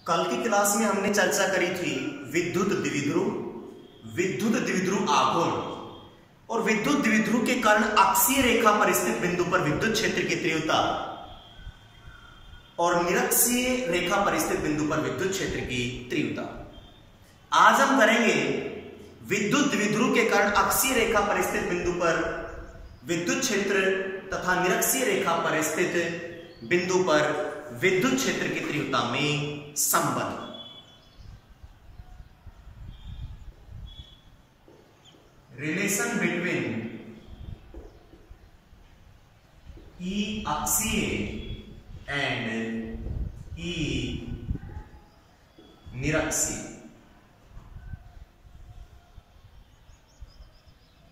कल की क्लास में हमने चर्चा करी थी विद्युत द्विध्रुव आघूर्ण और विद्युत द्विध्रुव के कारण अक्षीय रेखा पर स्थित बिंदु पर विद्युत क्षेत्र की तीव्रता और निरक्षीय रेखा पर स्थित बिंदु पर विद्युत क्षेत्र की तीव्रता। आज हम करेंगे विद्युत द्विध्रुव के कारण अक्षीय रेखा पर स्थित बिंदु पर विद्युत क्षेत्र तथा निरक्षीय रेखा पर स्थित बिंदु पर विद्युत क्षेत्र की तीव्रता में संबंध। रिलेशन बिटवीन ई अक्षीय एंड ई निरक्षीय।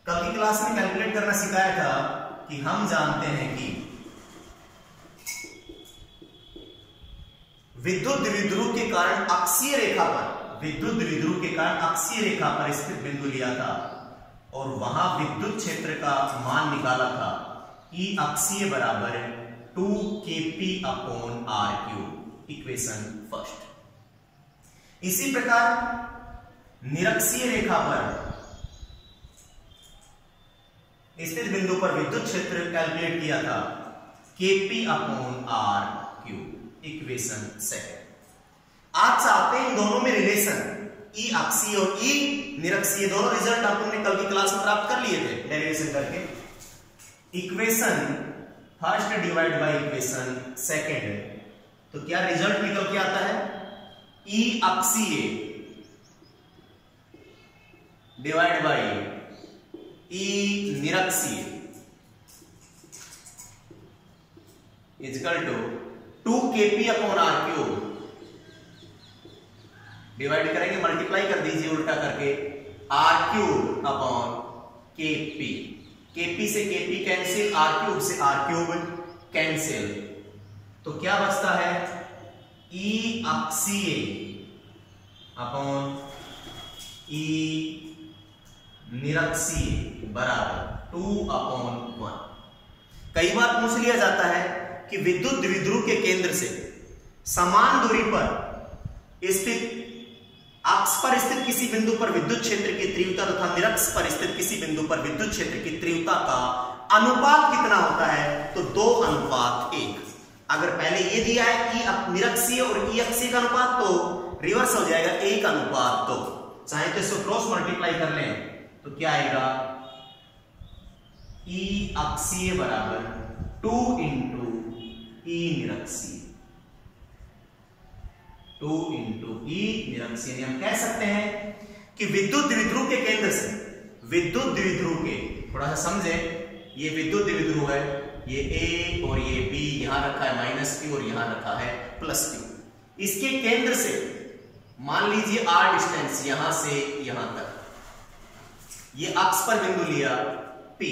कल की क्लास में कैलकुलेट करना सिखाया था कि हम जानते हैं कि विद्युत द्विध्रुव के कारण अक्षीय रेखा पर स्थित बिंदु लिया था और वहां विद्युत क्षेत्र का मान निकाला था ई अक्षीय बराबर 2kp/r³। Equation first. इसी प्रकार निरक्षीय रेखा पर स्थित बिंदु पर विद्युत क्षेत्र कैलकुलेट किया था kp/r³। Equation second. आज चाहते हैं इन दोनों में रिलेशन ई अक्षीय और ई निरक्षीय दोनों रिजल्ट आप लोगों ने कल की क्लास में प्राप्त कर लिए थे डेरिवेशन करके। Equation first divide by equation second, तो क्या रिजल्ट निकल के आता है? ई अक्षीय डिवाइड बाय ई निरक्षीय इक्वल टू 2kp/r³। डिवाइड करेंगे, मल्टीप्लाई कर दीजिए उल्टा करके, r³/kp। kp से kp कैंसिल, r³ से r³ कैंसिल, तो क्या बचता है? ई अक्षीय अपॉन ई निरक्षीय बराबर 2/1। कई बार पूछ लिया जाता है कि विद्युत द्विध्रुव के केंद्र से समान दूरी पर स्थित अक्ष पर स्थित किसी बिंदु पर विद्युत क्षेत्र की तीव्रता तथा निरक्ष पर स्थित किसी बिंदु पर विद्युत क्षेत्र की तीव्रता का अनुपात कितना होता है? तो 2:1। अगर पहले ये दिया है ई निरक्षीय और ई अक्षीय का अनुपात, तो रिवर्स हो जाएगा 1:2। चाहे तो इसको क्रॉस मल्टीप्लाई कर लें तो क्या आएगा? ई अक्षीय बराबर 2 × ई निरक्षीय, 2 × ई निरक्षीय। हम कह सकते हैं कि विद्युत द्विध्रुव के केंद्र से विद्युत द्विध्रुव के, थोड़ा सा समझे, ये विद्युत द्विध्रुव है, ये A और ये B, यहां रखा है -q और यहां रखा है +q। इसके केंद्र से मान लीजिए r डिस्टेंस यहां से यहां तक, ये अक्ष पर बिंदु लिया P।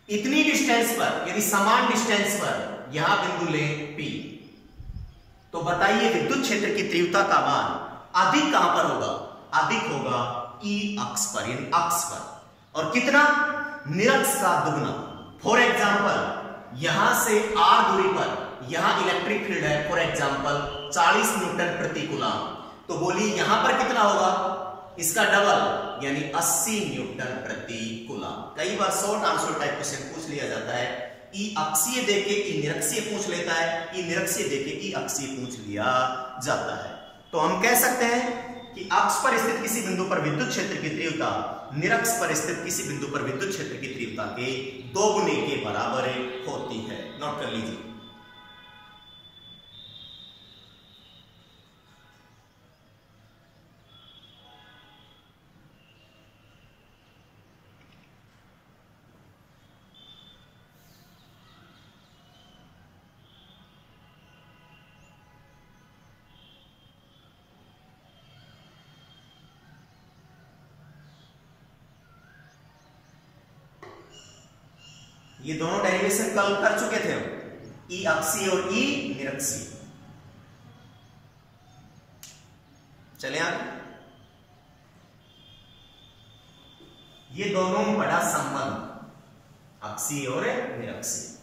इतनी डिस्टेंस पर, यदि समान डिस्टेंस पर यहां बिंदु लें P, तो बताइए विद्युत क्षेत्र की तीव्रता का मान अधिक कहां पर होगा? अधिक होगा ई अक्ष पर, यानी अक्ष पर। और कितना? निरक्ष का दुगना। फॉर एग्जांपल यहां से r दूरी पर यहां इलेक्ट्रिक फील्ड है, फॉर एग्जांपल 40 न्यूटन प्रति कूलम, तो बोलिए यहां पर कितना होगा? इसका डबल, यानी 80 न्यूटन प्रति कूलम। कई बार शॉर्ट आंसर टाइप क्वेश्चन पूछ लिया जाता है, ई अक्षीय देके ई निरक्षीय पूछ लेता है, ई निरक्षीय देके ई अक्षीय पूछ लिया जाता है। तो हम कह सकते हैं कि अक्ष पर स्थित किसी बिंदु पर विद्युत क्षेत्र की तीव्रता निरक्ष पर स्थित किसी बिंदु पर विद्युत क्षेत्र की तीव्रता के 2 गुने के बराबर होती है। नोट कर लीजिए। ये दोनों डेरिवेशन कल कर चुके थे हम, ई अक्षीय और ई निरक्षीय। चले आगे। ये दोनों बड़ा संबंध अक्षीय और निरक्षीय।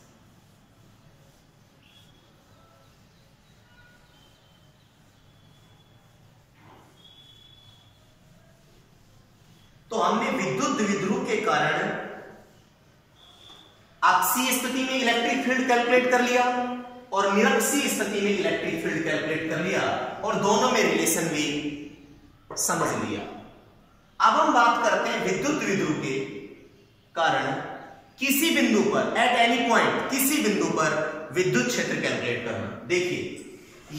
तो हमने विद्युत द्विध्रुव के कारण अक्षीय स्थिति में इलेक्ट्रिक फील्ड कैलकुलेट कर लिया और निरक्षीय स्थिति में इलेक्ट्रिक फील्ड कैलकुलेट कर लिया और दोनों में रिलेशन भी समझ लिया। अब हम बात करते हैं विद्युत द्विध्रुव के कारण किसी बिंदु पर एट एनी पॉइंट किसी बिंदु पर विद्युत क्षेत्र कैलकुलेट करना। देखिए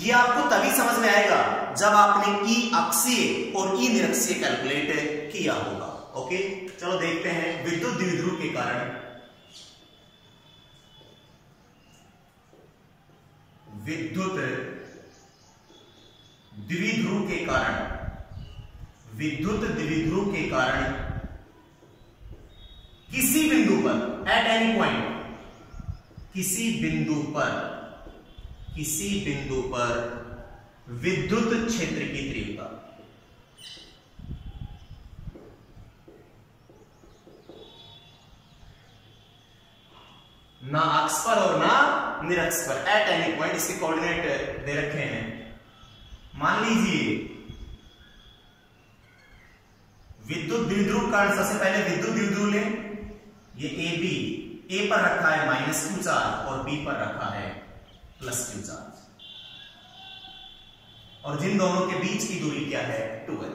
ये आपको तभी समझ में आएगा जब आपने ई अक्षीय और ई निरक्षीय कैलकुलेट किया होगा। ओके, चलो देखते हैं विद्युत द्विध्रुव के कारण विद्युत द्विध्रुव के कारण विद्युत द्विध्रुव के कारण किसी बिंदु पर एट एनी पॉइंट किसी बिंदु पर विद्युत क्षेत्र की तीव्रता ना अक्ष पर और ना निरक्ष पर एट एनी पॉइंट, इसके कोऑर्डिनेट दे रखे हैं। मान लीजिए विद्युत द्विध्रुव कारण सबसे पहले विद्युत द्विध्रुव लें। ये ए बी, ए पर रखा है -q चार्ज और बी पर रखा है +q चार्ज और जिन दोनों के बीच की दूरी क्या है 2l।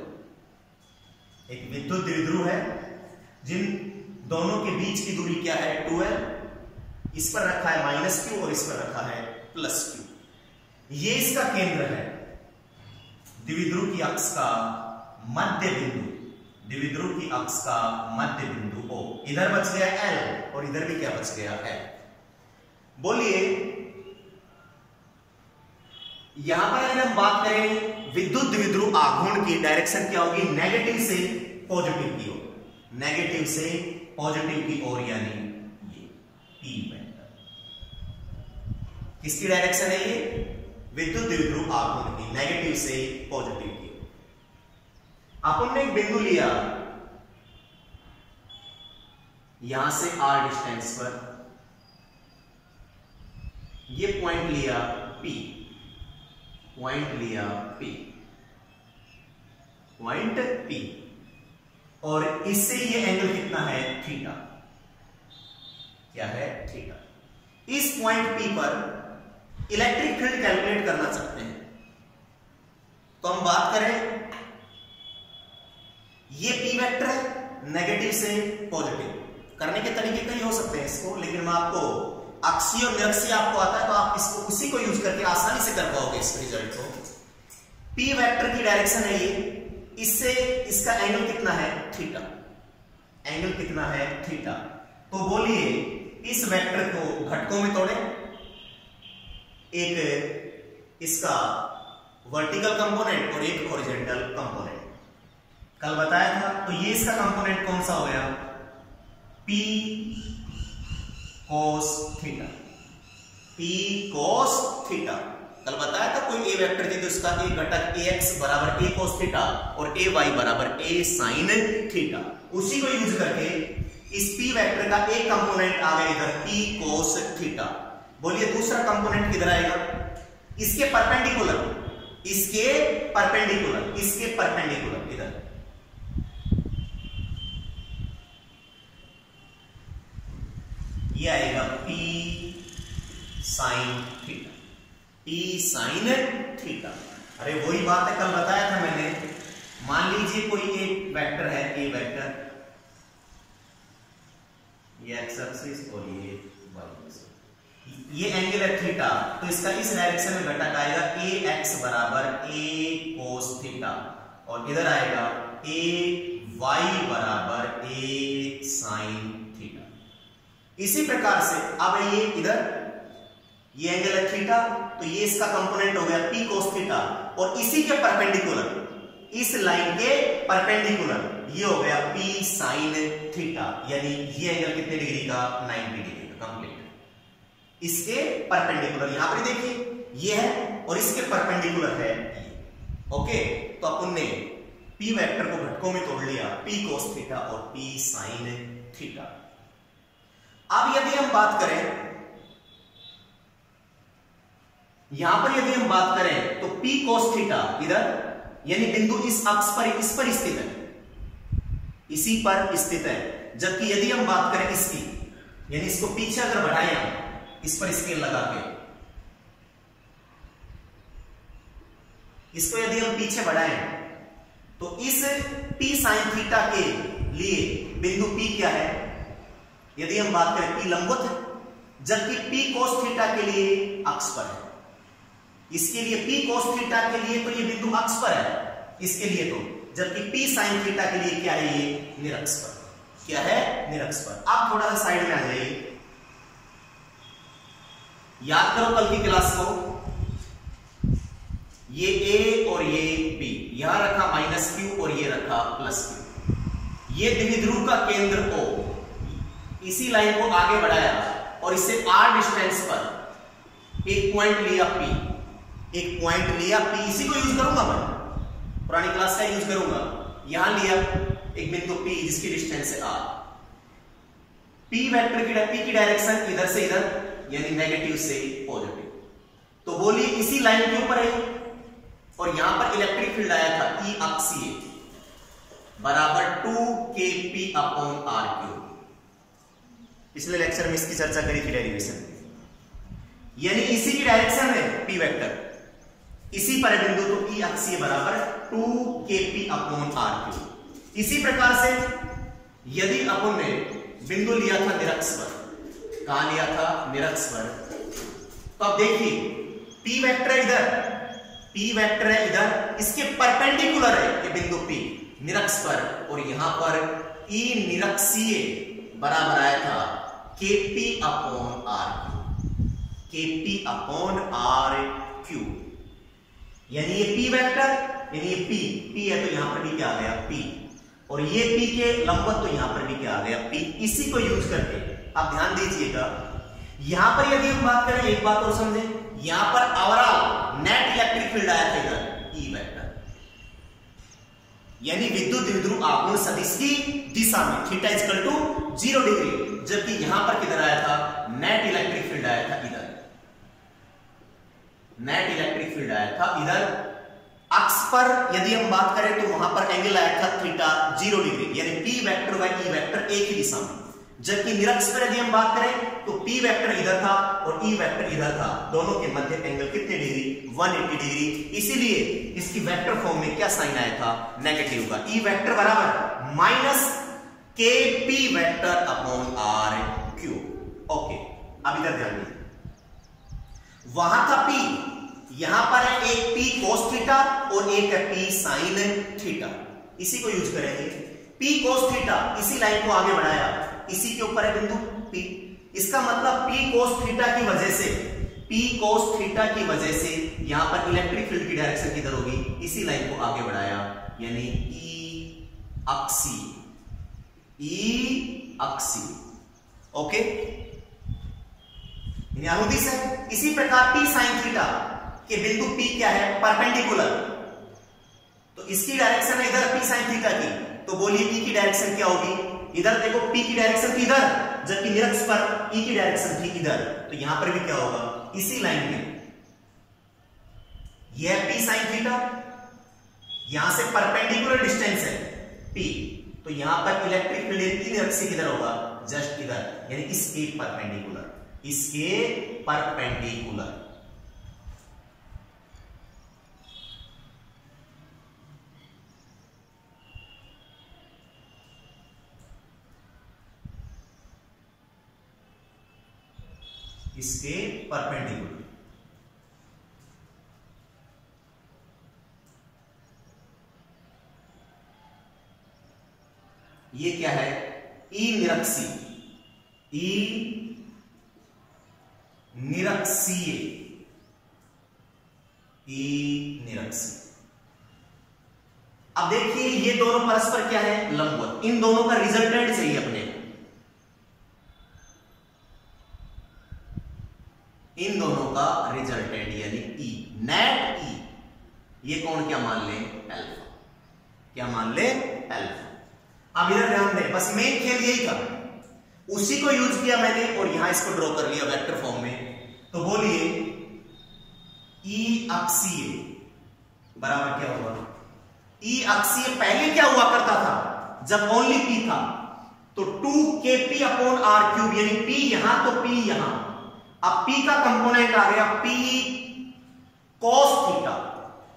एक विद्युत द्विध्रुव है जिन दोनों के बीच की दूरी क्या है 2l, इस पर रखा है -q और इस पर रखा है +q। ये इसका केंद्र है। द्विध्रुव की अक्ष का मध्य बिंदु, द्विध्रुव की अक्ष का मध्य बिंदु O, इधर बच गया L और इधर भी क्या बच गया L। बोलिए यहां पर अगर हम बात करें विद्युत द्विध्रुव आघूर्ण की डायरेक्शन क्या होगी, नेगेटिव से पॉजिटिव की ओर, नेगेटिव से पॉजिटिव की ओर, यानी ये P वेक्टर। किसकी डायरेक्शन है ये, विद्युत द्विध्रुव आघूर्ण की, नेगेटिव से पॉजिटिव की। अपन ने एक बिंदु लिया यहां से r डिस्टेंस पर, ये पॉइंट लिया P, पॉइंट P और इससे ये एंगल कितना है थीटा, क्या है थीटा। इस पॉइंट P पर इलेक्ट्रिक फील्ड कैलकुलेट करना चाहते हैं तो हम बात करें, ये P वेक्टर है नेगेटिव से पॉजिटिव। करने के तरीके कई हो सकते हैं इसको, लेकिन मैं आपको अक्षीय और निरक्षीय आपको आता है तो आप इसको उसी को यूज करके आसानी से कर पाओगे इस रिजल्ट को। P वेक्टर की डायरेक्शन है ये, इससे इसका एंगल कितना है थीटा, एंगल कितना है थीटा। तो बोलिए इस वेक्टर को घटकों में तोड़े, एक इसका वर्टिकल कंपोनेंट और एक हॉरिजॉन्टल कंपोनेंट। कल बताया था, तो ये इसका कंपोनेंट कौन सा हो गया, P cos theta, P cos theta. कल बताया था कोई A वेक्टर थी तो इसका एक घटक ax बराबर a cos थीटा और ay बराबर a sin थीटा। उसी को यूज करके इस P वेक्टर का एक कंपोनेंट आ गया इधर P cos थीटा। बोलिए दूसरा कंपोनेंट किधर आएगा, इसके परपेंडिकुलर, इसके परपेंडिकुलर, इसके परपेंडिकुलर इधर ये आएगा P sin theta, P sin theta. अरे वही बात है कल बताया था मैंने। मान लीजिए कोई एक वेक्टर है A वेक्टर, ये एक्स एक्सिस और ये वाई एक्सिस, ये एंगल है थीटा, तो इसका इस डायरेक्शन में घटक आएगा ax बराबर a cos थीटा और इधर आएगा ay बराबर a sin थीटा। इसी प्रकार से अब ये इधर ये एंगल है थीटा, तो ये इसका कंपोनेंट हो गया p cos थीटा और इसी के परपेंडिकुलर, इस लाइन के परपेंडिकुलर ये हो गया p sin थीटा, यानी ये एंगल कितने डिग्री का 90 डिग्री का कंप्लीट। इसके परपेंडिकुलर यहां पर देखिए ये है और इसके परपेंडिकुलर है ये। ओके, तो अपन ने p वेक्टर को घटकों में तोड़ लिया, p cos थीटा और p sin थीटा। अब यदि हम बात करें, यहां पर यदि हम बात करें तो p cos थीटा इधर, यानी बिंदु इस अक्ष पर, इस पर स्थित है, इसी पर स्थित है। जबकि यदि हम बात करें इसकी, यानी इसको पीछे अगर बढ़ाएं हम इस पर स्केल लगा के, इसको यदि हम पीछे बढ़ाएं तो इस p sin थीटा के लिए बिंदु P क्या है? यदि हम बात करें P लंबवत है, जबकि P cos थीटा के लिए अक्ष पर है। इसके लिए P cos थीटा के लिए तो ये बिंदु अक्ष पर है इसके लिए तो, जबकि P sin थीटा के लिए क्या है? ये निरक्ष पर। क्या है? निरक्ष पर। आप थोड़ा सा साइड में आ जाइए, याद करो कल की क्लास को। ये A और ये B, यहां रखा -q और ये रखा +q। ये द्विध्रुव का केंद्र O, इसी लाइन को आगे बढ़ाया और इससे r डिस्टेंस पर एक पॉइंट लिया P, एक पॉइंट लिया P, इसी को यूज करूंगा मैं, पुरानी क्लास का यूज करूंगा। यहां लिया एक बिंदु P जिसकी डिस्टेंस है r। P वेक्टर की डायरेक्शन इधर से इधर, यानी नेगेटिव से पॉजिटिव। तो बोलिए इसी लाइन के ऊपर है और यहां पर इलेक्ट्रिक फील्ड आया था E अक्षीय बराबर 2kp/r³। पिछले लेक्चर में इसकी चर्चा करी थी डेरिवेशन, यानी इसी की डायरेक्शन है P वेक्टर, इसी पर बिंदु तो E अक्षीय बराबर 2kp/r³। इसी प्रकार से यदि अपन ने बिंदु लिया था निरक्ष पर, कहां लिया था? निरक्ष पर। तो अब देखिए P वेक्टर इधर, P वेक्टर है इधर, इसके परपेंडिकुलर है ये बिंदु P निरक्ष पर, और यहां पर E निरक्षीय बराबर आया था kp/r³। kp/r³, यानी ये P वेक्टर, यानी ये P है तो यहां पर भी क्या आ गया? P, और ये P के लंबवत तो यहां पर भी क्या आ गया? P। इसी को यूज करके आप ध्यान दीजिएगा, यहां पर यदि हम बात करें, एक बात और समझें, यहां पर ओवरऑल नेट इलेक्ट्रिक फील्ड आया था इधर E वेक्टर, यानी विद्युत द्विध्रुव आघूर्ण सदिश की दिशा में थीटा = 0 डिग्री, जबकि यहां पर किधर आया था? नेट इलेक्ट्रिक फील्ड आया था इधर, नेट इलेक्ट्रिक फील्ड आया था इधर। अक्ष पर यदि हम बात करें तो वहां पर एंगल आया था थीटा 0 डिग्री, यानी P वेक्टर व E वेक्टर एक ही दिशा में। जबकि निरक्ष पर यदि हम बात करें तो P वेक्टर इधर था और E वेक्टर इधर था, दोनों के मध्य एंगल कितने डिग्री? 180 डिग्री। इसीलिए इसकी वेक्टर फॉर्म में क्या साइन आया था? नेगेटिव का। E वेक्टर बराबर -kp वेक्टर/r³। ओके, अब इधर ध्यान दीजिए, वहां था P, यहां पर है एक P cos थीटा और एक है P sin थीटा। इसी को यूज करेंगे। P cos थीटा, इसी लाइन को आगे बढ़ाया, इसी के ऊपर है बिंदु P। इसका मतलब P cos थीटा की वजह से, P cos थीटा की वजह से यहां पर इलेक्ट्रिक फील्ड की डायरेक्शन किधर होगी? इसी लाइन को आगे बढ़ाया, यानी E अक्षीय, E अक्षीय। ओके, अनुदिश है। इसी प्रकार P sin थीटा के बिंदु P क्या है? परपेंडिकुलर, तो इसकी डायरेक्शन है इधर P sin थीटा की, तो बोलिए E की डायरेक्शन क्या होगी? इधर देखो P की डायरेक्शन थी इधर, जबकि निरक्ष पर E की डायरेक्शन थी इधर, तो यहां पर भी क्या होगा? इसी लाइन में यह P sin थीटा, यहां से परपेंडिकुलर डिस्टेंस है P, तो यहां पर इलेक्ट्रिक फील्ड निरक्ष किधर होगा? जस्ट इधर, यानी इसके परपेंडिकुलर, इसके परपेंडिकुलर। इसके परपेंडिकुलर। ये क्या है? E निरक्षीय, E निरक्षीय, E निरक्षीय। अब देखिए ये दोनों परस्पर क्या है? लंबवत। इन दोनों का रिजल्टेंट चाहिए अपने, इन दोनों का रिजल्टेंट यानी E, नेट E। ये कौन क्या मान ले? अल्फा। क्या मान ले? अल्फा। अब इधर ध्यान दें, बस मेन खेल यही था, उसी को यूज किया मैंने और यहां इसको ड्रॉ कर लिया वेक्टर फॉर्म में। तो बोलिए E अक्षीय बराबर क्या होगा? E अक्षीय पहले क्या हुआ करता था? जब ओनली P था तो 2kp अपॉन r क्यूब, यानी P यहां तो P यहां। अब P का कंपोनेंट आ गया P cos थीटा,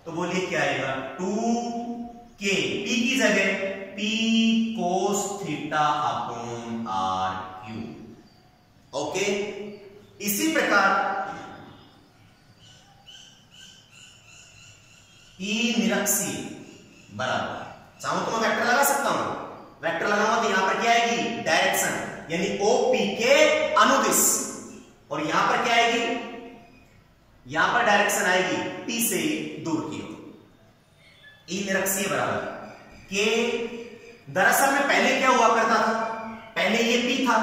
तो बोलिए क्या आएगा 2k, P की जगह P cos theta upon r cube. Okay, इसी प्रकार E निरक्षीय बराबर, चाहूं तो मैं वेक्टर लगा सकता हूं, वेक्टर लगाऊंगा तो यहां पर क्या आएगी डायरेक्शन, यानी OP के अनुदिश, और यहां पर क्या आएगी, यहां पर डायरेक्शन आएगी P से दूर की ओर। E निरक्षीय बराबर K, दरअसल में पहले क्या हुआ करता था, पहले ये P था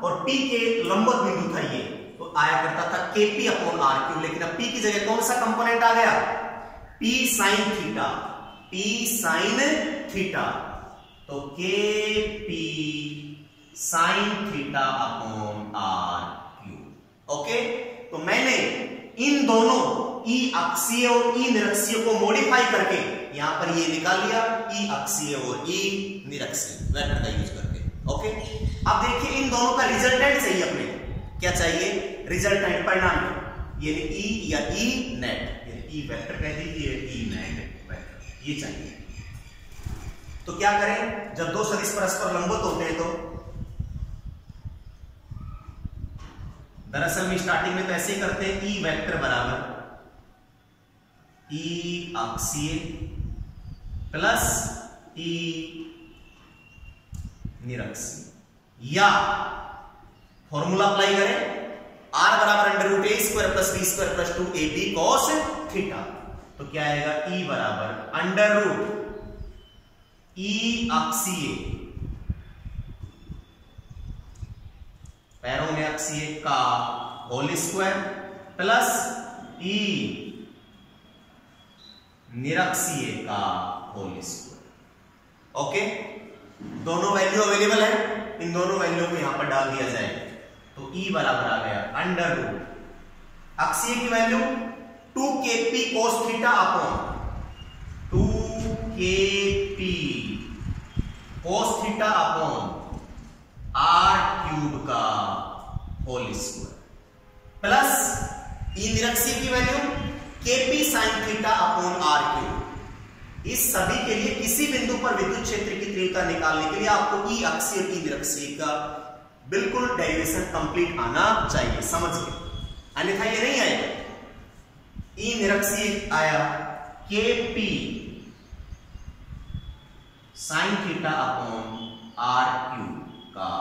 और P के लंबवत बिंदु था ये, तो आया करता था KP अपॉन r क्यूब, लेकिन अब P की जगह कौन सा कंपोनेंट आ गया, P sin theta, P sin theta, तो KP sin theta upon r cube. Okay, तो मैंने इन दोनों E अक्षीय और E निरक्षीय को मॉडिफाई करके यहां पर ये निकाल लिया, E अक्षीय और E निरक्षीय वेक्टर का यूज करके। ओके, अब देखिए इन दोनों का रिजल्टेंट चाहिए अपने, क्या चाहिए, रिजल्टेंट परिणाम, यानी E या E नेट, E वेक्टर कह दीजिए, E नेट वेक्टर, ये चाहिए। तो क्या करें, जब दो सदिश परस्पर लंबवत होते हैं तो दरअसल में स्टार्टिंग में तो ऐसे ही करते हैं, E वेक्टर बराबर E अक्षीय प्लस E निरक्षीय, या फॉर्मूला अप्लाई करें, r बराबर under root A square plus B square plus 2ab cos theta, तो क्या आएगा E बराबर अंडर रूट E अक्षीय, पैरों में अक्षीय का होल स्क्वायर प्लस E निरक्षीय का होल स्क्वायर। ओके, दोनों वैल्यू अवेलेबल है, इन दोनों वैल्यू को यहां पर डाल दिया जाए, तो E बराबर आ गया अंडर रूट अक्षीय की value 2kp cos theta upon 2kp cos theta upon r cube का होल स्क्वायर प्लस E निरक्षीय की value kp sin theta upon r cube. इस सभी के लिए किसी बिंदु पर विद्युत क्षेत्र की तीव्रता निकालने के लिए आपको E अक्षीय और E निरक्षीय का बिल्कुल डेरिवेशन कंप्लीट आना चाहिए, समझ गए, अन्यथा ये नहीं आएगा। E निरक्षीय आया kp sin theta upon r cube का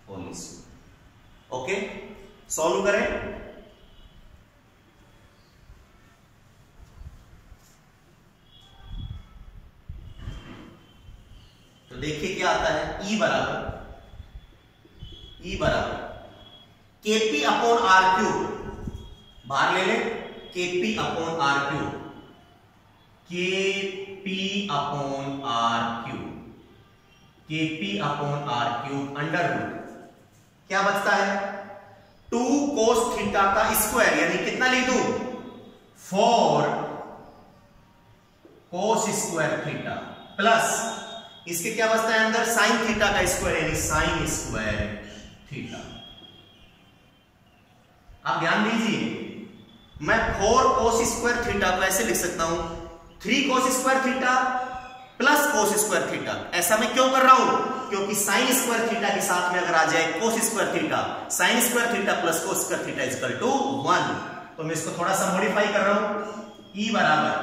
होल स्क्वायर। ओके, सॉल्व करें, तो देखिए क्या आता है, E बराबर kp अपॉन r क्यूब, बाहर ले लें, kp upon r cube, kp upon r cube, kp upon r cube under root, क्या बचता है 2 cos थीटा का स्क्वायर, यानी कितना लिख दूं 4 cos स्क्वायर थीटा प्लस इसके क्या बचता है अंदर साइन थीटा का स्क्वायर, यानी साइन स्क्वायर थीटा। आप ध्यान दीजिए, मैं 4 cos स्क्वायर थीटा को ऐसे लिख सकता हूं 3 cos square theta plus cos square theta. ऐसा मैं क्यों कर रहा हूं, क्योंकि साइन स्क्वायर थीटा के साथ में अगर आ जाए cos square theta, sine square theta plus cos square theta equal to 1, तो मैं इसको थोड़ा सा मॉडिफाई कर रहा हूं, E बराबर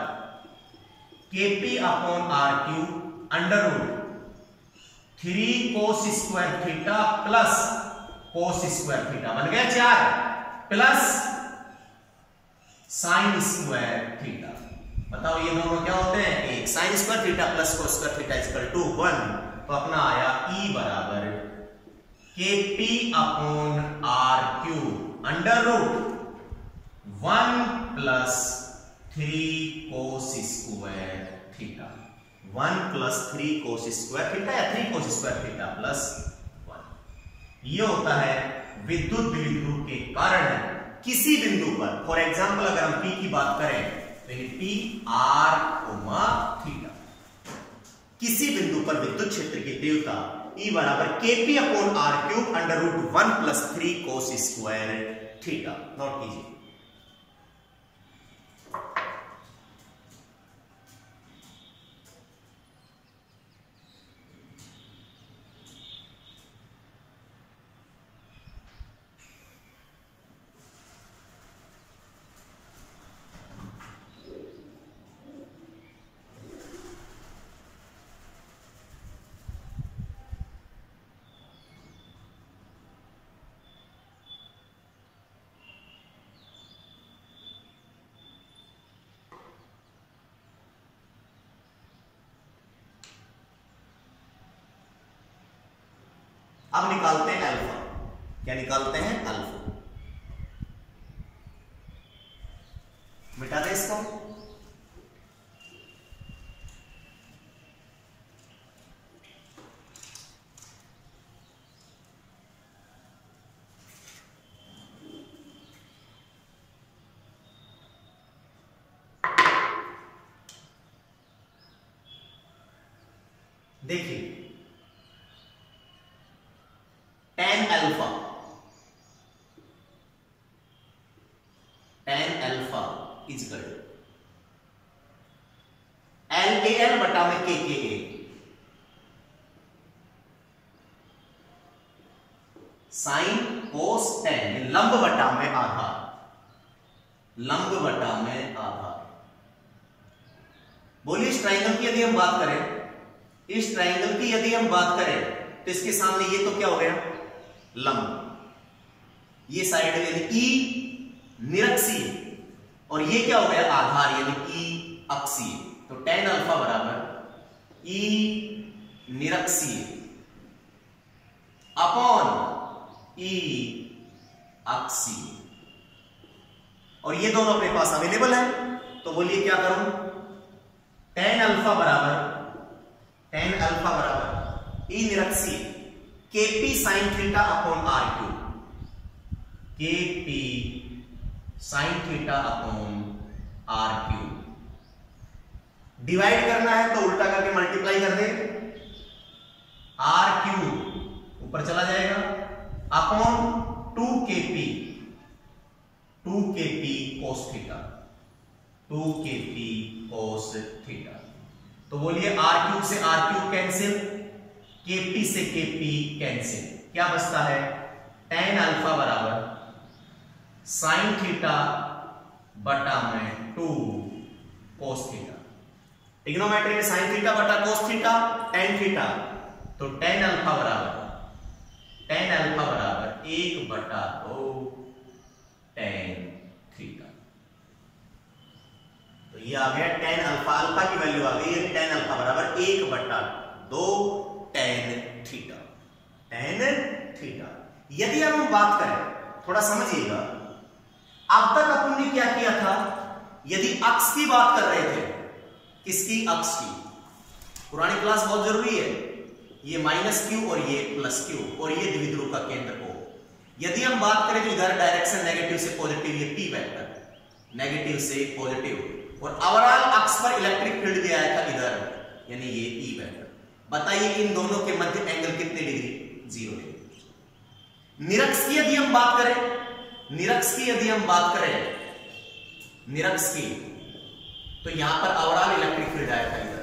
kp upon r cube under root 3 cos square theta plus cos square theta, बन गया 4 प्लस साइन स्क्वायर थीटा। बताओ ये दोनों क्या होते हैं, एक sine square theta plus cos square theta equal to 1, तो अपना आया E बराबर kp upon r cube under root 1 plus 3 cos square theta, 1 plus 3 cos square theta या 3 cos स्क्वायर थीटा प्लस 1। ये होता है विद्युत द्विध्रुव के कारण किसी बिंदु पर, फॉर एग्जांपल अगर हम P की बात करें तो P r, थीटा, किसी बिंदु पर विद्युत क्षेत्र की तीव्रता E बराबर KP upon R cube under root 1 plus 3 cos square theta. Note कीजिए। अब निकालते हैं अल्फा। क्या निकालते हैं? अल्फा। मिटा दे इसको। देखिए tan अल्फा इजकल LAL बटा में KKA साइन कोस tan लंब बटा में आधार, लंब बटा में आधार। बोलिए इस ट्राइंगल की यदि हम बात करें, इस ट्राइंगल की यदि हम बात करें तो इसके सामने ये तो क्या हो गया? लंब। ये साइड यानी E निरक्षीय और ये क्या हो गया? आधार यानी E अक्षीय। तो tan अल्फा बराबर E निरक्षीय अपॉन E अक्षीय और ये दोनों अपने पास अवेलेबल है। तो बोलिए क्या करूं? tan अल्फा बराबर E निरक्षीय KP sine theta upon R cube, KP sine theta upon R cube. Divide करना है तो उल्टा करके मल्टीप्लाई कर दे, R क्यूब ऊपर चला जाएगा upon 2KP cos theta, 2KP cos theta. तो बोलिए R क्यूब से R क्यूब कैंसिल, KP से KP कैंसिल। क्या बचता है? tan अल्फा बराबर साइन थीटा बटा में 2 कोस थीटा। ट्रिग्नोमेट्री में साइन थीटा बटा कोस थीटा tan थीटा। तो tan अल्फा बराबर 1 बटा 2 tan थीटा। तो ये आ गया tan अल्फा की वैल्यू आ गई है tan अल्फा बराबर 1 बटा 2 tan थीटा, tan थीटा। यदि हम बात करें, थोड़ा समझिएगा, अब तक अपन ने क्या किया था? यदि अक्ष की बात कर रहे थे, किसकी? अक्ष की। पुरानी क्लास बहुत जरूरी है। ये माइनस क्यू और ये प्लस क्यू और ये द्विध्रुव का केंद्र O। यदि हम बात करें तो इधर डायरेक्शन नेगेटिव से पॉजिटिव, ये P वेक्टर, नेगेटिव से पॉजिटिव, और ओवरऑल अक्ष पर इलेक्ट्रिक फील्ड दिया था इधर, यानी ये E वेक्टर। बताइए इन दोनों के मध्य एंगल कितने डिग्री? 0 डिग्री। निरक्ष की यदि हम बात करें, निरक्ष की, तो यहां पर ओवरऑल इलेक्ट्रिक फील्ड आया था इधर।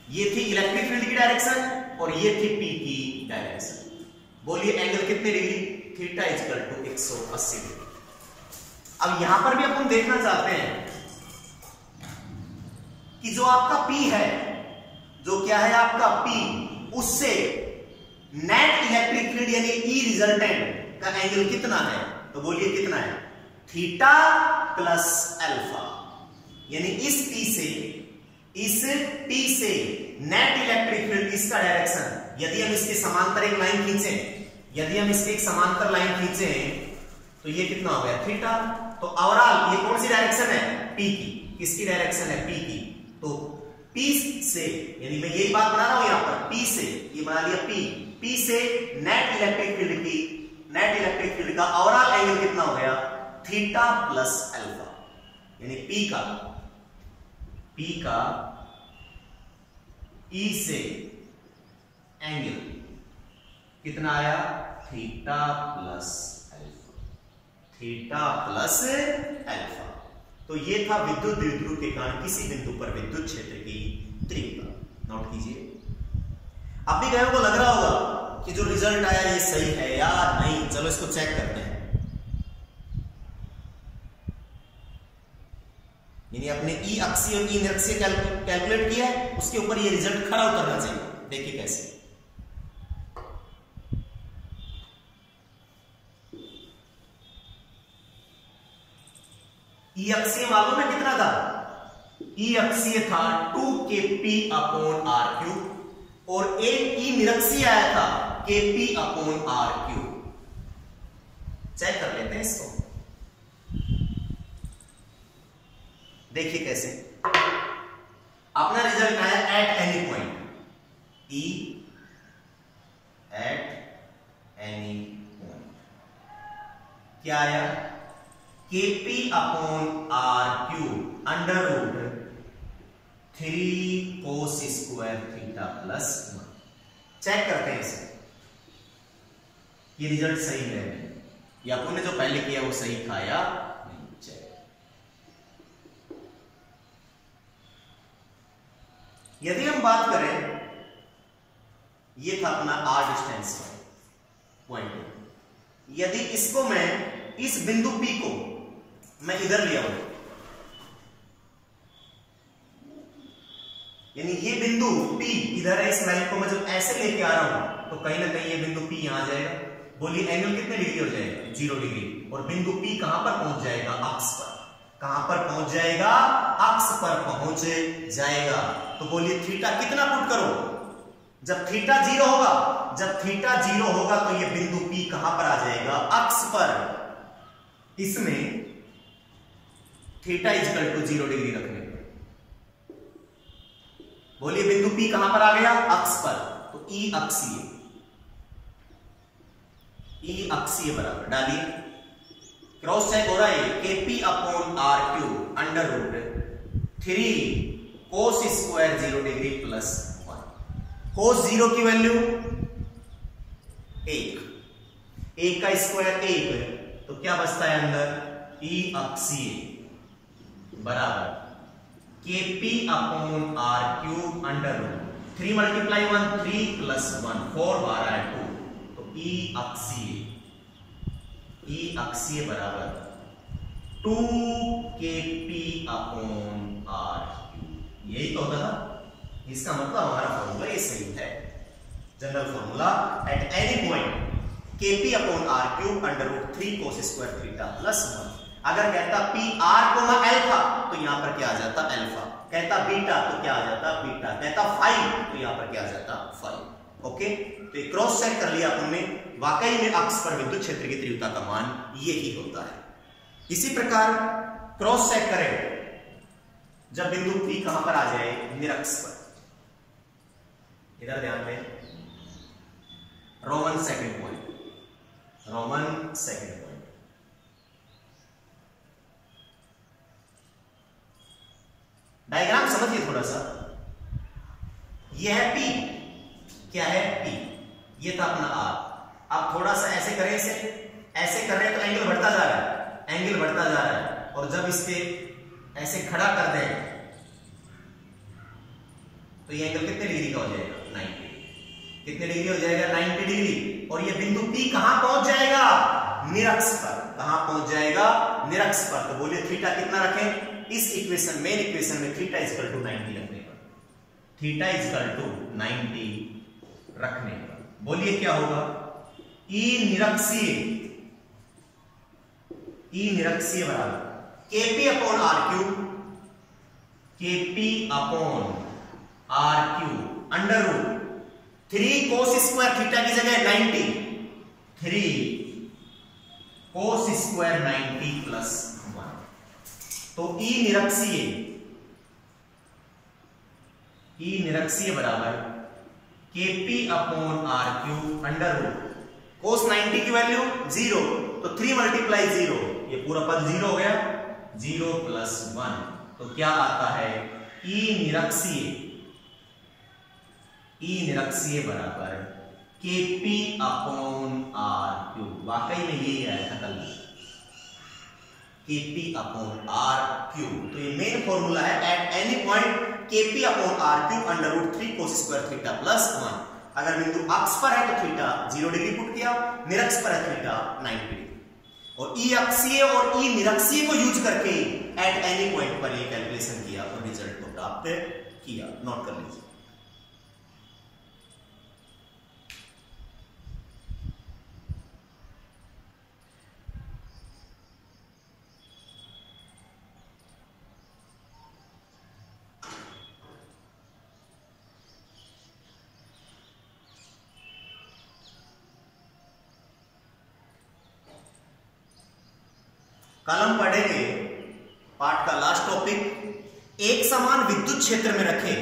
ये थी इलेक्ट्रिक फील्ड की डायरेक्शन और ये थी P की डायरेक्शन। बोलिए एंगल कितने degree? Theta equal to 180 degree. अब यहां पर भी अपन देखना चाहते हैं कि जो आपका P है, जो क्या है आपका P, उससे नेट इलेक्ट्रिक फील्ड यानी E रिजल्टेंट का एंगल कितना है? तो बोलिए कितना है? Theta plus alpha. यानी इस P से नेट इलेक्ट्रिक फील्ड इसका डायरेक्शन, यदि हम इसके समांतर एक लाइन खींचें, यदि हम इसके एक समांतर लाइन खींचें तो ये कितना हो गया? थीटा। तो ओवरऑल ये कौन सी डायरेक्शन है? P की। किसकी डायरेक्शन है? P की। तो P से, यानी मैं यही बात बना रहा हूं यहां पर, P से, ये बना लिया P से नेट इलेक्ट्रिक फील्ड का ओवरऑल एंगल कितना हो गया? Theta plus alpha. यानी P का ई से एंगल कितना आया, theta plus alpha, theta plus alpha. तो ये था विद्युत द्विध्रुव के कारण किसी बिंदु पर विद्युत क्षेत्र की तीव्रता। नोट कीजिए। अब भी कहीं को लग रहा होगा कि जो रिजल्ट आया ये सही है या नहीं, चलो इसको चेक करते हैं। यानी अपने ई अक्षीय और ई निरक्षीय कैलकुलेट किया है, उसके ऊपर ये रिजल्ट खड़ा उतरना चाहिए। देखिए कैसे। ई अक्षीय मालूम है कितना था, ई अक्षीय था 2kp/r³ और एक ई निरक्षीय आया था kp/r³। चेक कर लेते हैं इसको। देखिए कैसे अपना रिजल्ट आया at any point, E at any point क्या आया, kp/r³ √3 cos square theta plus 1। Check करते हैं इसे, ये रिजल्ट सही है या आपने जो पहले किया वो सही था या नहीं। चेक। यदि हम बात करें, ये था अपना r डिस्टेंस पॉइंट। यदि इसको मैं इस बिंदु P को मैं इधर लिया हूं, यानी ये बिंदु P इधर है, इस लाइन को मैं जब ऐसे लेके आ रहा हूं तो कहीं ना कहीं ये बिंदु P यहां जाएगा। बोलिए एंगल कितने डिग्री हो जाएगा, 0 डिग्री। और बिंदु P कहां पर पहुंच जाएगा, अक्ष पर। कहां पर पहुंच जाएगा, अक्ष पर पहुंच जाएगा। तो बोलिए थीटा कितना पुट करो, जब थीटा 0 होगा, जब थीटा 0 होगा तो ये बिंदु P कहां पर आ जाएगा, अक्ष पर। इसमें थीटा इक्वल टू 0 डिग्री रखने पर बोलिए बिंदु P कहां पर आ गया, अक्ष पर। तो ई अक्षीय, ई अक्षीय बराबर डालिए, क्रॉस चेक हो रहा है, kp/r³ √3 cos square 0 degree plus 1। cos 0 की वैल्यू 1, 1 का स्क्वायर 1, तो क्या बचता है अंदर, ई अक्षीय बराबर kp/r³ √3 मल्टीप्लाई 1 3 प्लस 1 4 12 2। तो ई अक्षीय बराबर 2kp/r³। यही तो होता था। इसका मतलब हमारा फॉर्मूला ये सही है, general formula eight any point kp/r³ √3 cos square theta plus 1। अगर कहता PR कोमा अल्फा तो यहां पर क्या आ जाता, अल्फा। कहता बीटा तो क्या आ जाता, बीटा। कहता फाई तो यहां पर क्या आ जाता, फाई। ओके, तो ये क्रॉस चेक कर लिया हमने, वाकई में अक्ष पर विद्युत क्षेत्र की तीव्रता का मान यही होता है। इसी प्रकार क्रॉस चेक करें जब बिंदु P कहां पर आ जाए, निरक्ष पर। इधर ध्यान दें, Roman second point, Roman second point. Diagram समझिए थोड़ा सा। यह है P, क्या है P, ये था अपना R। अब थोड़ा सा ऐसे करें, इसे ऐसे कर रहे हैं तो एंगल बढ़ता जा रहा है, एंगल बढ़ता जा रहा है। और जब इसके ऐसे खड़ा कर दें तो ये एंगल कितने डिग्री का हो जाएगा, 90। कितने डिग्री हो जाएगा, 90 डिग्री। और ये बिंदु P कहां पहुंच जाएगा, निरक्ष पर। कहां पहुंच जाएगा, निरक्ष पर। तो बोलिए थीटा कितना रखें, इस इक्वेशन, मेन इक्वेशन में थीटा इक्वल टू 90 रखने पर, थीटा इक्वल टू 90 रखने पर बोलिए क्या होगा, ई निरक्षीय बराबर kp/r³, √3 cos स्क्वायर थीटा की जगह 90, 3 cos स्क्वायर 90 प्लस 1। तो ई निरक्षीय बराबर kp/r³ cos 90 की वैल्यू 0, तो 3 मल्टीप्लाई 0, ये पूरा पद 0 हो गया, 0 प्लस 1। तो क्या आता है, ई ई निरक्षीय बराबर KP अपॉन R3। वाकई में यही आया था कल, KP अपॉन R3। तो ये मेन फॉर्मूला है। Eight any point KP upon R3 √3 cos square theta plus 1। अगर बिंदु अक्ष पर है तो थीटा 0 डिग्री पुट किया, निरक्ष पर है थीटा 90 डिग्री। और ई अक्षीय और ई निरक्षीय को यूज करके एट एनी पॉइंट पर ये कैलकुलेशन किया और रिजल्ट को प्राप्त किया। नोट कर लीजिए। कल हम पढ़ेंगे पाठ का लास्ट टॉपिक, एक समान विद्युत क्षेत्र में रखे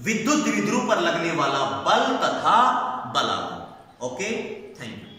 विद्युत द्विध्रुव पर लगने वाला बल तथा बलाघूर्ण। Okay, thank you.